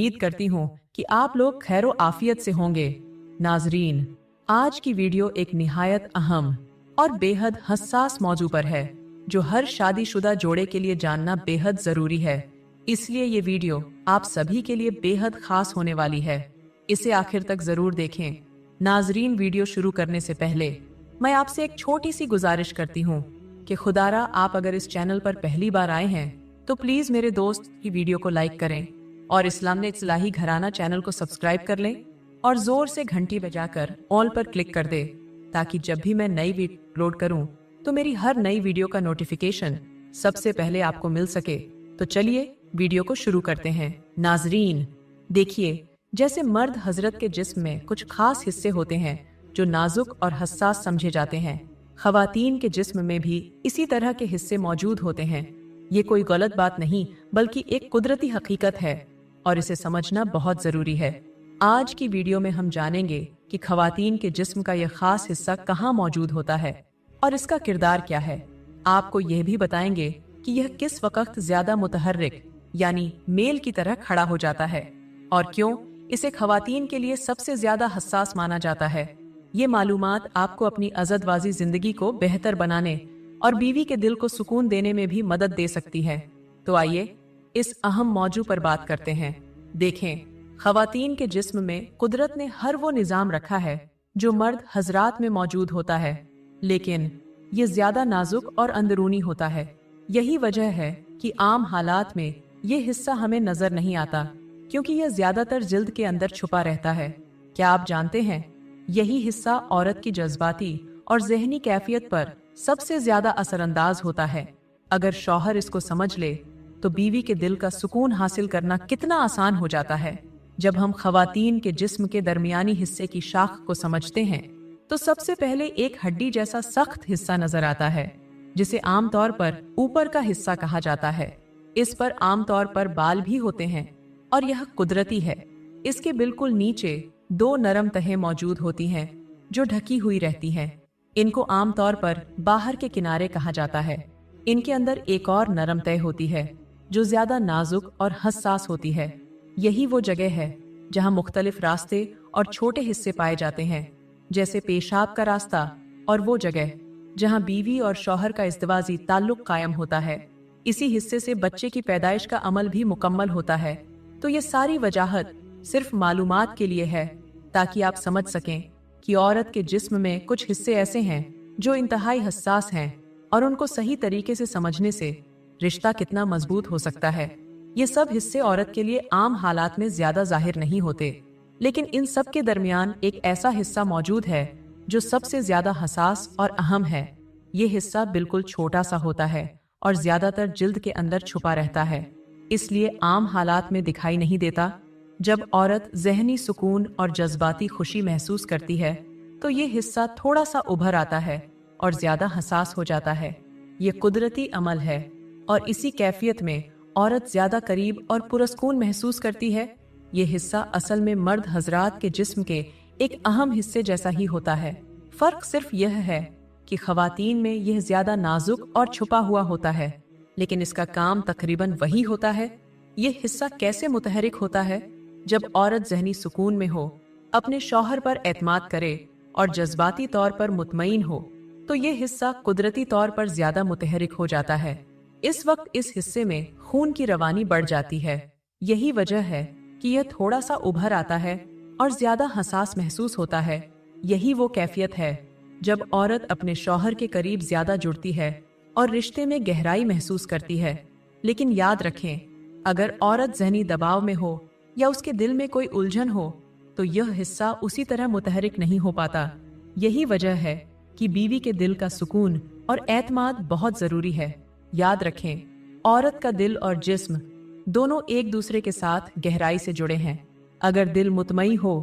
उम्मीद करती हूँ कि आप लोग खैरो आफियत से होंगे। नाजरीन, आज की वीडियो एक निहायत अहम और बेहद हसास मौजू पर है, जो हर शादीशुदा जोड़े के लिए जानना बेहद जरूरी है। इसलिए ये वीडियो आप सभी के लिए बेहद खास होने वाली है। इसे आखिर तक जरूर देखें। नाजरीन, वीडियो शुरू करने से पहले मैं आपसे एक छोटी सी गुजारिश करती हूँ कि खुदारा आप अगर इस चैनल पर पहली बार आए हैं तो प्लीज मेरे दोस्त की वीडियो को लाइक करें और इस्लामिक इस्लाही घराना चैनल को सब्सक्राइब कर लें और जोर से घंटी बजाकर ऑल पर क्लिक कर दे, ताकि जब भी मैं नई वीडियो अपलोड करूं तो मेरी हर नई वीडियो का नोटिफिकेशन सबसे पहले आपको मिल सके। तो चलिए वीडियो को शुरू करते हैं। नाजरीन, देखिए, जैसे मर्द हजरत के जिस्म में कुछ खास हिस्से होते हैं जो नाजुक और हसास समझे जाते हैं, खवातीन के जिस्म में भी इसी तरह के हिस्से मौजूद होते हैं। ये कोई गलत बात नहीं, बल्कि एक कुदरती हकीकत है और इसे समझना बहुत जरूरी है। आज की वीडियो में हम जानेंगे कि खवातीन के जिस्म का यह खास हिस्सा कहाँ मौजूद होता है और इसका किरदार क्या है। आपको यह भी बताएंगे कि यह किस वक्त ज्यादा मुतहर्रिक यानी मेल की तरह खड़ा हो जाता है और क्यों इसे खवातीन के लिए सबसे ज्यादा हसास माना जाता है। ये मालूमात आपको अपनी अज़दवाजी जिंदगी को बेहतर बनाने और बीवी के दिल को सुकून देने में भी मदद दे सकती है। तो आइए इस अहम मौजू पर बात करते हैं। देखें, खवातीन के जिस्म में कुदरत ने हर वो निजाम रखा है जो मर्द हजरात में मौजूद होता है, लेकिन ये ज्यादा नाजुक और अंदरूनी होता है। यही वजह है कि आम हालात में ये हिस्सा हमें नजर नहीं आता, क्योंकि यह ज्यादातर जिल्द के अंदर छुपा रहता है। क्या आप जानते हैं, यही हिस्सा औरत की जज्बाती और जहनी कैफियत पर सबसे ज्यादा असरअंदाज होता है। अगर शौहर इसको समझ ले तो बीवी के दिल का सुकून हासिल करना कितना आसान हो जाता है। जब हम खवातीन के जिस्म के दरमियानी हिस्से की शाख को समझते हैं तो सबसे पहले एक हड्डी जैसा सख्त हिस्सा नजर आता है, जिसे आमतौर पर ऊपर का हिस्सा कहा जाता है। इस पर आमतौर पर बाल भी होते हैं और यह कुदरती है। इसके बिल्कुल नीचे दो नरम तहें मौजूद होती हैं जो ढकी हुई रहती हैं। इनको आमतौर पर बाहर के किनारे कहा जाता है। इनके अंदर एक और नरम तह होती है जो ज्यादा नाजुक और हसास होती है। यही वो जगह है जहां मुख्तलिफ रास्ते और छोटे हिस्से पाए जाते हैं, जैसे पेशाब का रास्ता और वो जगह जहां बीवी और शौहर का इज़्दिवाजी ताल्लुक कायम होता है। इसी हिस्से से बच्चे की पैदाइश का अमल भी मुकम्मल होता है। तो ये सारी वजाहत सिर्फ मालूमात के लिए है, ताकि आप समझ सकें कि औरत के जिस्म में कुछ हिस्से ऐसे हैं जो इंतहाई हसास हैं और उनको सही तरीके से समझने से रिश्ता कितना मजबूत हो सकता है। ये सब हिस्से औरत के लिए आम हालात में ज्यादा जाहिर नहीं होते, लेकिन इन सब के दरमियान एक ऐसा हिस्सा मौजूद है जो सबसे ज्यादा हसास और अहम है। ये हिस्सा बिल्कुल छोटा सा होता है और ज्यादातर जिल्द के अंदर छुपा रहता है, इसलिए आम हालात में दिखाई नहीं देता। जब औरत जहनी सुकून और जज्बाती खुशी महसूस करती है तो ये हिस्सा थोड़ा सा उभर आता है और ज्यादा हसास हो जाता है। ये कुदरती अमल है और इसी कैफियत में औरत ज्यादा करीब और पुरस्कून महसूस करती है। ये हिस्सा असल में मर्द हजरात के जिस्म के एक अहम हिस्से जैसा ही होता है। फर्क सिर्फ यह है कि खवातीन में यह ज्यादा नाजुक और छुपा हुआ होता है, लेकिन इसका काम तकरीबन वही होता है। यह हिस्सा कैसे मुतहरिक होता है? जब औरत जहनी सुकून में हो, अपने शौहर पर एतमाद करे और जज्बाती तौर पर मुतमईन हो, तो ये हिस्सा कुदरती तौर पर ज्यादा मुतहरिक हो जाता है। इस वक्त इस हिस्से में खून की रवानी बढ़ जाती है। यही वजह है कि यह थोड़ा सा उभर आता है और ज्यादा हसास महसूस होता है। यही वो कैफियत है जब औरत अपने शौहर के करीब ज्यादा जुड़ती है और रिश्ते में गहराई महसूस करती है। लेकिन याद रखें, अगर औरत जहनी दबाव में हो या उसके दिल में कोई उलझन हो तो यह हिस्सा उसी तरह मुतहरिक नहीं हो पाता। यही वजह है कि बीवी के दिल का सुकून और एतमाद बहुत जरूरी है। याद रखें, औरत का दिल और जिस्म दोनों एक दूसरे के साथ गहराई से जुड़े हैं। अगर दिल मुतमई हो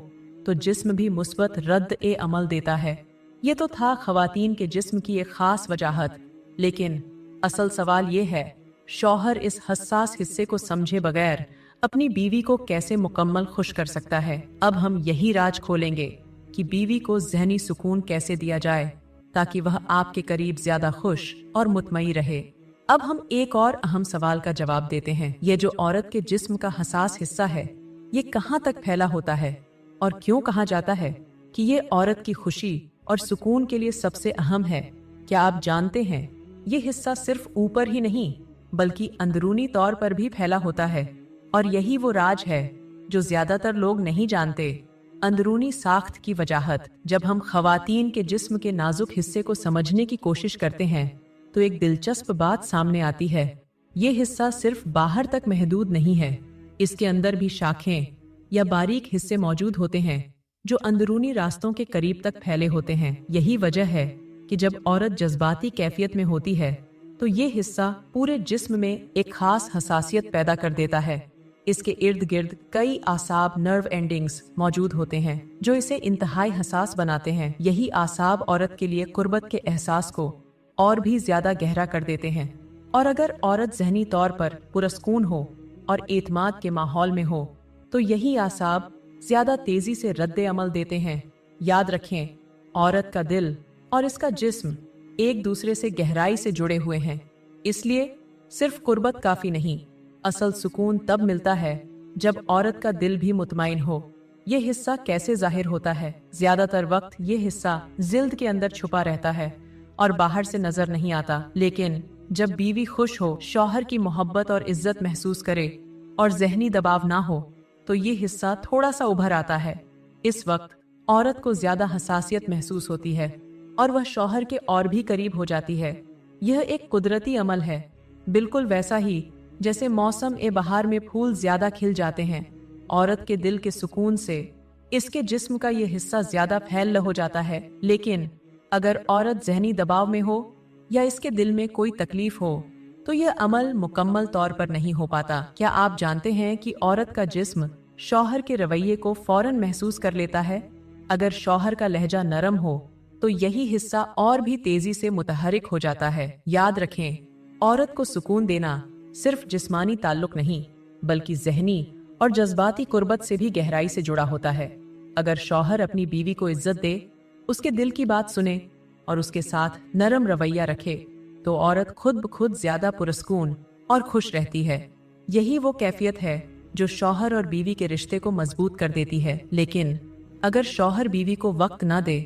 तो जिस्म भी मुस्बत रद्द ए अमल देता है। ये तो था खवातीन के जिस्म की एक खास वजाहत, लेकिन असल सवाल ये है, शौहर इस हसास हिस्से को समझे बगैर अपनी बीवी को कैसे मुकम्मल खुश कर सकता है। अब हम यही राज खोलेंगे कि बीवी को ज़हनी सुकून कैसे दिया जाए ताकि वह आपके करीब ज्यादा खुश और मुतमई रहे। अब हम एक और अहम सवाल का जवाब देते हैं। ये जो औरत के जिस्म का हसास हिस्सा है, ये कहाँ तक फैला होता है और क्यों कहा जाता है कि ये औरत की खुशी और सुकून के लिए सबसे अहम है? क्या आप जानते हैं ये हिस्सा सिर्फ ऊपर ही नहीं बल्कि अंदरूनी तौर पर भी फैला होता है, और यही वो राज है जो ज्यादातर लोग नहीं जानते। अंदरूनी साख्त की वजाहत। जब हम खवातीन के जिस्म के नाजुक हिस्से को समझने की कोशिश करते हैं तो एक दिलचस्प बात सामने आती है। ये हिस्सा सिर्फ बाहर तक महदूद नहीं है, इसके अंदर भी शाखें या बारीक हिस्से मौजूद होते हैं जो अंदरूनी रास्तों के करीब तक फैले होते हैं। यही वजह है कि जब औरत जज्बाती कैफियत में होती है तो ये हिस्सा पूरे जिस्म में एक खास हसासियत पैदा कर देता है। इसके इर्द गिर्द कई आसाब नर्व एंडिंग्स मौजूद होते हैं जो इसे इंतहाई हसास बनाते हैं। यही आसाब औरत के लिए कुर्बत के एहसास को और भी ज्यादा गहरा कर देते हैं, और अगर औरत ज़हनी तौर पर पुरस्कून हो और एतमाद के माहौल में हो तो यही आसाब ज्यादा तेजी से रद्द अमल देते हैं। याद रखें, औरत का दिल और इसका जिस्म एक दूसरे से गहराई से जुड़े हुए हैं, इसलिए सिर्फ कुर्बत काफी नहीं। असल सुकून तब मिलता है जब औरत का दिल भी मुतमईन हो। ये हिस्सा कैसे जाहिर होता है? ज्यादातर वक्त ये हिस्सा जिल्द के अंदर छुपा रहता है और बाहर से नजर नहीं आता, लेकिन जब बीवी खुश हो, शौहर की मोहब्बत और इज्जत महसूस करे और जहनी दबाव ना हो तो ये हिस्सा थोड़ा सा उभर आता है। इस वक्त औरत को ज्यादा हसासियत महसूस होती है और वह शौहर के और भी करीब हो जाती है। यह एक कुदरती अमल है, बिल्कुल वैसा ही जैसे मौसम ए बहार में फूल ज्यादा खिल जाते हैं। औरत के दिल के सुकून से इसके जिस्म का ये हिस्सा ज्यादा फैल हो जाता है, लेकिन अगर औरत जहनी दबाव में हो या इसके दिल में कोई तकलीफ हो तो यह अमल मुकम्मल तौर पर नहीं हो पाता। क्या आप जानते हैं कि औरत का जिस्म शौहर के रवैये को फौरन महसूस कर लेता है? अगर शौहर का लहजा नरम हो तो यही हिस्सा और भी तेजी से मुतहरिक हो जाता है। याद रखें, औरत को सुकून देना सिर्फ जिस्मानी ताल्लुक नहीं बल्कि जहनी और जज्बाती कुर्बत से भी गहराई से जुड़ा होता है। अगर शौहर अपनी बीवी को इज्जत दे, उसके दिल की बात सुने और उसके साथ नरम रवैया रखे तो औरत खुद ब खुद ज्यादा पुरस्कून और खुश रहती है। यही वो कैफियत है जो शौहर और बीवी के रिश्ते को मजबूत कर देती है। लेकिन अगर शौहर बीवी को वक्त ना दे,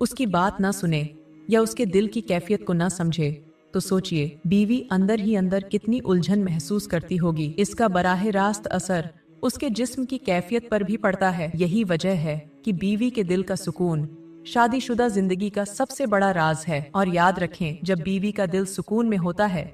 उसकी बात ना सुने या उसके दिल की कैफियत को ना समझे तो सोचिए बीवी अंदर ही अंदर कितनी उलझन महसूस करती होगी। इसका बराह रास्त असर उसके जिस्म की कैफियत पर भी पड़ता है। यही वजह है कि बीवी के दिल का सुकून शादीशुदा जिंदगी का सबसे बड़ा राज है। और याद रखें, जब बीवी का दिल सुकून में होता है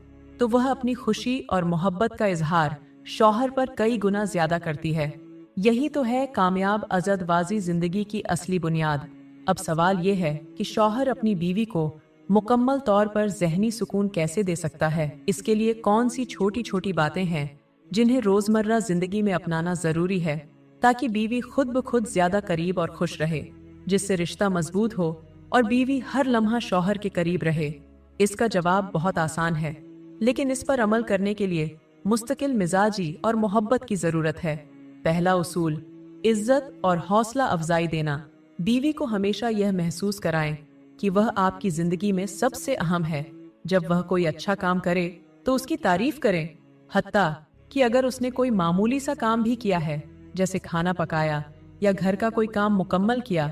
तो वह अपनी खुशी और मोहब्बत का इजहार शौहर पर कई गुना ज्यादा करती है। यही तो है कामयाब अज़दवाजी जिंदगी की असली बुनियाद। अब सवाल ये है कि शौहर अपनी बीवी को मुकम्मल तौर पर जहनी सुकून कैसे दे सकता है? इसके लिए कौन सी छोटी छोटी बातें हैं जिन्हें रोजमर्रा जिंदगी में अपनाना जरूरी है ताकि बीवी खुद ब खुद ज्यादा करीब और खुश रहे, जिससे रिश्ता मजबूत हो और बीवी हर लम्हा शौहर के करीब रहे? इसका जवाब बहुत आसान है, लेकिन इस पर अमल करने के लिए मुस्तकिल मिजाजी और मोहब्बत की जरूरत है। पहला उसूल, इज्जत और हौसला अफजाई देना। बीवी को हमेशा यह महसूस कराएं कि वह आपकी जिंदगी में सबसे अहम है। जब वह कोई अच्छा काम करे तो उसकी तारीफ करें, हत्ता कि अगर उसने कोई मामूली सा काम भी किया है, जैसे खाना पकाया या घर का कोई काम मुकम्मल किया,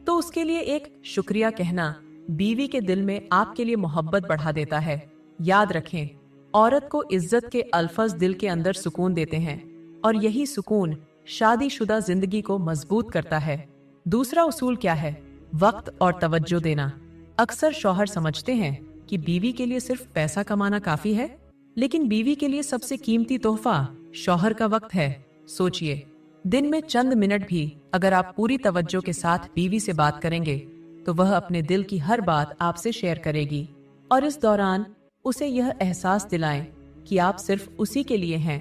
तो उसके लिए एक शुक्रिया कहना बीवी के दिल में आपके लिए मोहब्बत बढ़ा देता है। याद रखें, औरत को इज्जत के अल्फाज दिल के अंदर सुकून देते हैं और यही सुकून शादीशुदा जिंदगी को मजबूत करता है। दूसरा उसूल क्या है? वक्त और तवज्जो देना। अक्सर शौहर समझते हैं कि बीवी के लिए सिर्फ पैसा कमाना काफी है, लेकिन बीवी के लिए सबसे कीमती तोहफा शौहर का वक्त है। सोचिए, दिन में चंद मिनट भी अगर आप पूरी तवज्जो के साथ बीवी से बात करेंगे तो वह अपने दिल की हर बात आपसे शेयर करेगी, और इस दौरान उसे यह एहसास दिलाएं कि आप सिर्फ उसी के लिए हैं।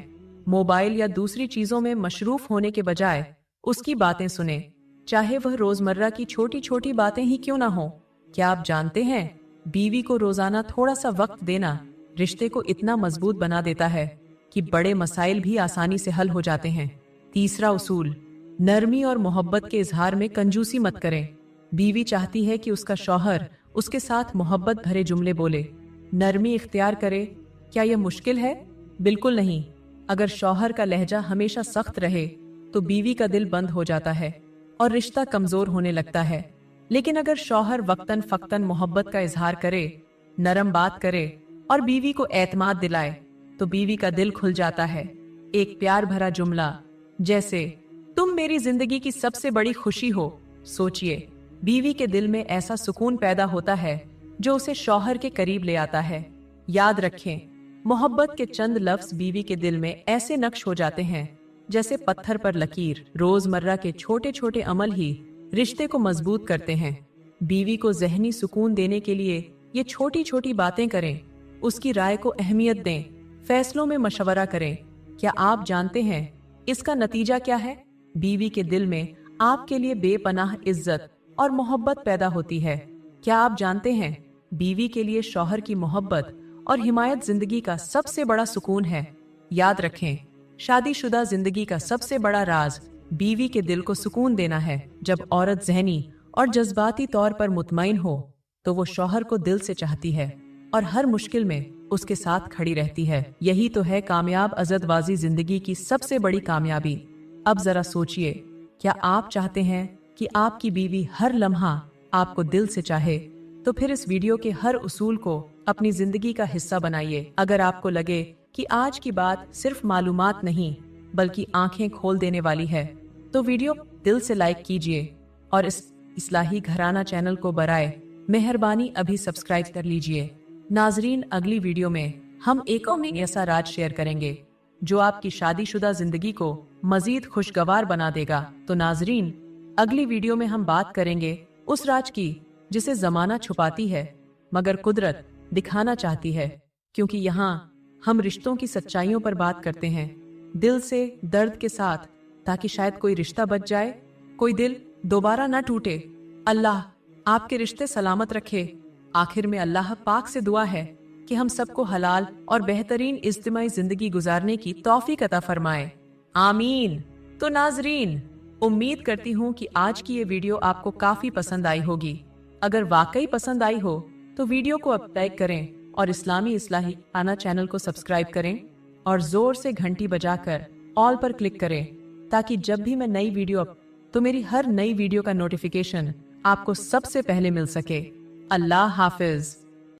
मोबाइल या दूसरी चीजों में मशरूफ होने के बजाय उसकी बातें सुने, चाहे वह रोजमर्रा की छोटी छोटी बातें ही क्यों ना हो। क्या आप जानते हैं, बीवी को रोजाना थोड़ा सा वक्त देना रिश्ते को इतना मजबूत बना देता है कि बड़े मसाइल भी आसानी से हल हो जाते हैं। तीसरा उसूल, नरमी और मोहब्बत के इजहार में कंजूसी मत करें। बीवी चाहती है कि उसका शौहर उसके साथ मोहब्बत भरे जुमले बोले, नरमी इख्तियार करे। क्या यह मुश्किल है? बिल्कुल नहीं। अगर शौहर का लहजा हमेशा सख्त रहे तो बीवी का दिल बंद हो जाता है और रिश्ता कमजोर होने लगता है। लेकिन अगर शौहर वक्तन फक्तन मोहब्बत का इजहार करे, नरम बात करे और बीवी को एतमाद दिलाए, तो बीवी का दिल खुल जाता है। एक प्यार भरा जुमला जैसे तुम मेरी जिंदगी की सबसे बड़ी खुशी हो, सोचिए, बीवी के दिल में ऐसा सुकून पैदा होता है जो उसे शौहर के करीब ले आता है। याद रखें, मोहब्बत के चंद लफ्ज बीवी के दिल में ऐसे नक्श हो जाते हैं जैसे पत्थर पर लकीर। रोजमर्रा के छोटे छोटे अमल ही रिश्ते को मजबूत करते हैं। बीवी को ज़हनी सुकून देने के लिए ये छोटी छोटी बातें करें, उसकी राय को अहमियत दें, फैसलों में मशवरा करें। क्या आप जानते हैं इसका नतीजा क्या है? बीवी के दिल में आपके लिए बेपनाह इज्जत और मोहब्बत पैदा होती है। क्या आप जानते हैं बीवी के लिए शौहर की मोहब्बत और हिमायत जिंदगी का सबसे बड़ा सुकून है। याद रखें, शादीशुदा जिंदगी का सबसे बड़ा राज बीवी के दिल को सुकून देना है। जब औरत ज़हनी और जज्बाती तौर पर मुतमईन हो तो वो शौहर को दिल से चाहती है और हर मुश्किल में उसके साथ खड़ी रहती है। यही तो है कामयाब अज़दवाजी जिंदगी की सबसे बड़ी कामयाबी। अब जरा सोचिए, क्या आप चाहते हैं कि आपकी बीवी हर लम्हा आपको दिल से चाहे? तो फिर इस वीडियो के हर उसूल को अपनी जिंदगी का हिस्सा बनाइए। अगर आपको लगे कि आज की बात सिर्फ मालूमात नहीं बल्कि आंखें खोल देने वाली है, तो वीडियो दिल से लाइक कीजिए और इस इस्लाही घराना चैनल को बराए मेहरबानी अभी सब्सक्राइब कर लीजिए। नाजरीन, अगली वीडियो में हम एक और ऐसा राज शेयर करेंगे जो आपकी शादीशुदा जिंदगी को मजीद खुशगवार बना देगा। तो नाजरीन, अगली वीडियो में हम बात करेंगे उस राज की जिसे जमाना छुपाती है मगर कुदरत दिखाना चाहती है, क्योंकि यहाँ हम रिश्तों की सच्चाइयों पर बात करते हैं, दिल से, दर्द के साथ, ताकि शायद कोई रिश्ता बच जाए, कोई दिल दोबारा ना टूटे। अल्लाह आपके रिश्ते सलामत रखे। आखिर में अल्लाह पाक से दुआ है कि हम सबको हलाल और बेहतरीन इज्तिमाई जिंदगी गुजारने की तौफीक अता फरमाए। आमीन। तो नाजरीन, उम्मीद करती हूँ कि आज की ये वीडियो आपको काफी पसंद आई होगी। अगर वाकई पसंद आई हो तो वीडियो को अब लाइक करें और इस्लामी इस्लाही घराना चैनल को सब्सक्राइब करें और जोर से घंटी बजाकर ऑल पर क्लिक करें, ताकि जब भी मैं नई वीडियो तो मेरी हर नई वीडियो का नोटिफिकेशन आपको सबसे पहले मिल सके। अल्लाह हाफिज।